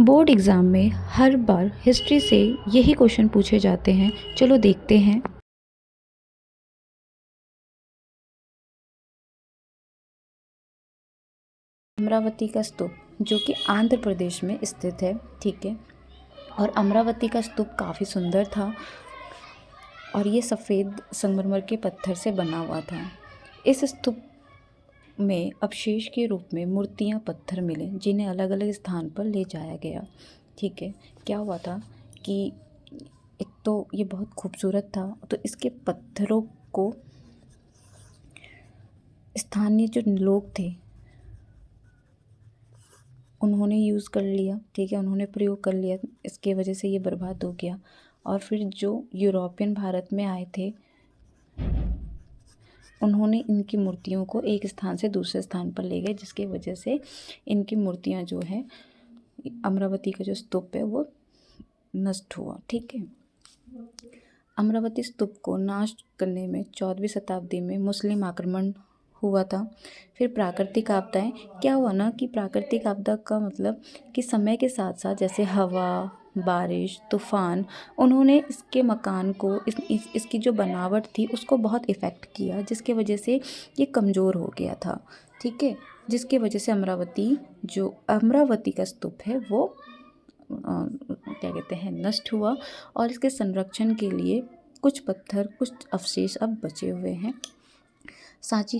Board exam में हर बार history से यही क्वेश्चन पूछे जाते हैं। चलो देखते हैं। अमरावती का स्तूप जो कि आंध्र प्रदेश में स्थित है, ठीक है। और अमरावती का स्तूप काफ़ी सुंदर था और ये सफ़ेद संगमरमर के पत्थर से बना हुआ था। इस स्तूप में अवशेष के रूप में मूर्तियां पत्थर मिले जिन्हें अलग अलग स्थान पर ले जाया गया, ठीक है। क्या हुआ था कि एक तो ये बहुत खूबसूरत था, तो इसके पत्थरों को स्थानीय जो लोग थे उन्होंने यूज़ कर लिया, ठीक है, उन्होंने प्रयोग कर लिया। इसके वजह से ये बर्बाद हो गया। और फिर जो यूरोपियन भारत में आए थे उन्होंने इनकी मूर्तियों को एक स्थान से दूसरे स्थान पर ले गए, जिसकी वजह से इनकी मूर्तियां जो है, अमरावती का जो स्तूप है वो नष्ट हुआ, ठीक है। अमरावती स्तूप को नाश करने में 14वीं शताब्दी में मुस्लिम आक्रमण हुआ था। फिर प्राकृतिक आपदाएं, क्या हुआ ना कि प्राकृतिक आपदा का मतलब कि समय के साथ साथ जैसे हवा, बारिश, तूफान, उन्होंने इसके मकान को इसकी जो बनावट थी उसको बहुत इफ़ेक्ट किया, जिसके वजह से ये कमज़ोर हो गया था, ठीक है। जिसके वजह से अमरावती का स्तूप है वो क्या कहते हैं, नष्ट हुआ। और इसके संरक्षण के लिए कुछ पत्थर, कुछ अवशेष अब बचे हुए हैं। सांची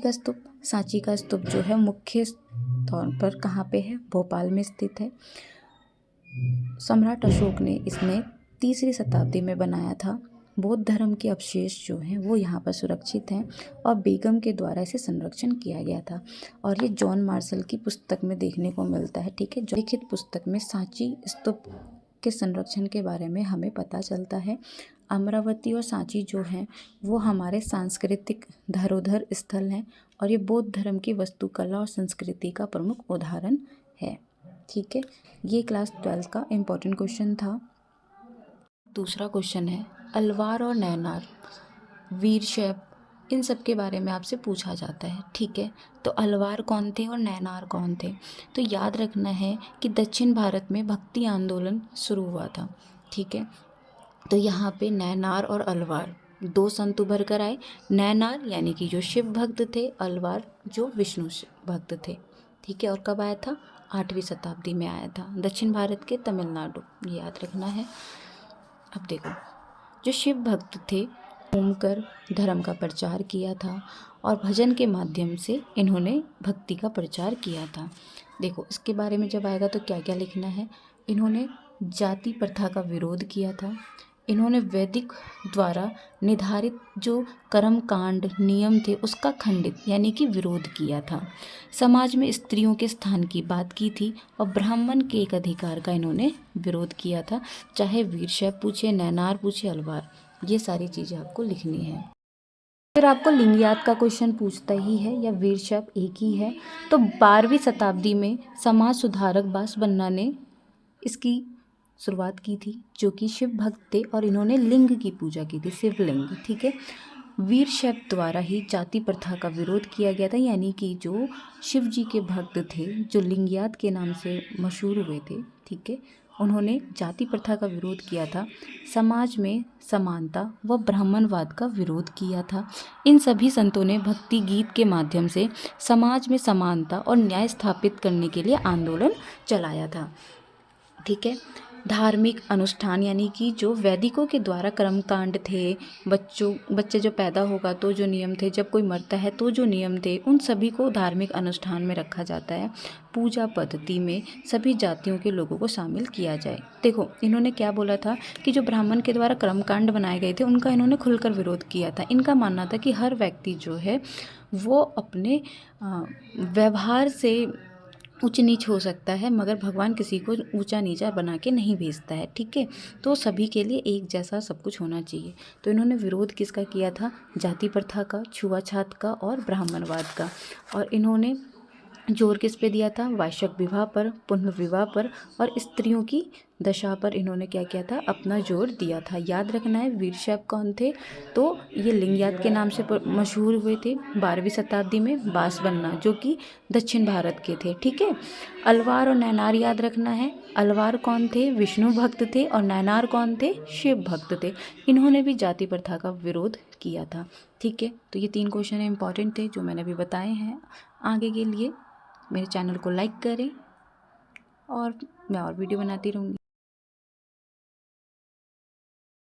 का स्तूप जो है मुख्य तौर पर कहाँ पे है, भोपाल में स्थित है। सम्राट अशोक ने इसमें 3री शताब्दी में बनाया था। बौद्ध धर्म के अवशेष जो हैं वो यहाँ पर सुरक्षित हैं और बेगम के द्वारा इसे संरक्षण किया गया था। और ये जॉन मार्शल की पुस्तक में देखने को मिलता है, ठीक है। लिखित पुस्तक में सांची स्तूप के संरक्षण के बारे में हमें पता चलता है। अमरावती और सांची जो हैं वो हमारे सांस्कृतिक धरोहर स्थल हैं और ये बौद्ध धर्म की वास्तुकला और संस्कृति का प्रमुख उदाहरण है, ठीक है। ये क्लास 12 का इम्पोर्टेंट क्वेश्चन था। दूसरा क्वेश्चन है अलवार और नैनार, वीरशैव, इन सब के बारे में आपसे पूछा जाता है, ठीक है। तो अलवार कौन थे और नैनार कौन थे? तो याद रखना है कि दक्षिण भारत में भक्ति आंदोलन शुरू हुआ था, ठीक है। तो यहाँ पे नैनार और अलवार दो संत उभर कर आए। नैनार यानी कि जो शिव भक्त थे, अलवार जो विष्णु भक्त थे, ठीक है। और कब आया था? 8वीं शताब्दी में आया था, दक्षिण भारत के तमिलनाडु, ये याद रखना है। अब देखो, जो शिव भक्त थे घूमकर धर्म का प्रचार किया था और भजन के माध्यम से इन्होंने भक्ति का प्रचार किया था। देखो इसके बारे में जब आएगा तो क्या क्या लिखना है। इन्होंने जाति प्रथा का विरोध किया था। इन्होंने वैदिक द्वारा निर्धारित जो कर्म कांड नियम थे उसका खंडित यानी कि विरोध किया था। समाज में स्त्रियों के स्थान की बात की थी और ब्राह्मण के एक अधिकार का इन्होंने विरोध किया था। चाहे वीरशैव पूछे, नैनार पूछे, अलवार, ये सारी चीज़ें आपको लिखनी है। फिर आपको लिंगयात का क्वेश्चन पूछता ही है या वीरशैव एक ही है। तो 12वीं शताब्दी में समाज सुधारक बासबन्ना ने इसकी शुरुआत की थी, जो कि शिव भक्त थे और इन्होंने लिंग की पूजा की थी, शिवलिंग, ठीक है। वीरशैव द्वारा ही जाति प्रथा का विरोध किया गया था, यानी कि जो शिव जी के भक्त थे, जो लिंगयात के नाम से मशहूर हुए थे, ठीक है, उन्होंने जाति प्रथा का विरोध किया था। समाज में समानता व ब्राह्मणवाद का विरोध किया था। इन सभी संतों ने भक्ति गीत के माध्यम से समाज में समानता और न्याय स्थापित करने के लिए आंदोलन चलाया था, ठीक है। धार्मिक अनुष्ठान यानी कि जो वैदिकों के द्वारा कर्मकांड थे, बच्चे जो पैदा होगा तो जो नियम थे, जब कोई मरता है तो जो नियम थे, उन सभी को धार्मिक अनुष्ठान में रखा जाता है। पूजा पद्धति में सभी जातियों के लोगों को शामिल किया जाए। देखो इन्होंने क्या बोला था कि जो ब्राह्मण के द्वारा कर्मकांड बनाए गए थे उनका इन्होंने खुलकर विरोध किया था। इनका मानना था कि हर व्यक्ति जो है वो अपने व्यवहार से ऊंच नीच हो सकता है, मगर भगवान किसी को ऊंचा नीचा बना के नहीं भेजता है, ठीक है। तो सभी के लिए एक जैसा सब कुछ होना चाहिए। तो इन्होंने विरोध किसका किया था? जाति प्रथा का, छुआछूत का और ब्राह्मणवाद का। और इन्होंने जोर किस पे दिया था? वैश्यक विवाह पर, पुनर्विवाह पर और स्त्रियों की दशा पर इन्होंने क्या किया था? अपना जोर दिया था। याद रखना है वीर शैव कौन थे? तो ये लिंगयात के नाम से मशहूर हुए थे 12वीं शताब्दी में। बांसबन्ना जो कि दक्षिण भारत के थे, ठीक है। अलवार और नैनार याद रखना है। अलवार कौन थे? विष्णु भक्त थे और नैनार कौन थे? शिव भक्त थे। इन्होंने भी जाति प्रथा का विरोध किया था, ठीक है। तो ये 3 क्वेश्चन इंपॉर्टेंट थे जो मैंने अभी बताए हैं। आगे के लिए मेरे चैनल को लाइक करें और मैं और वीडियो बनाती रहूँगी।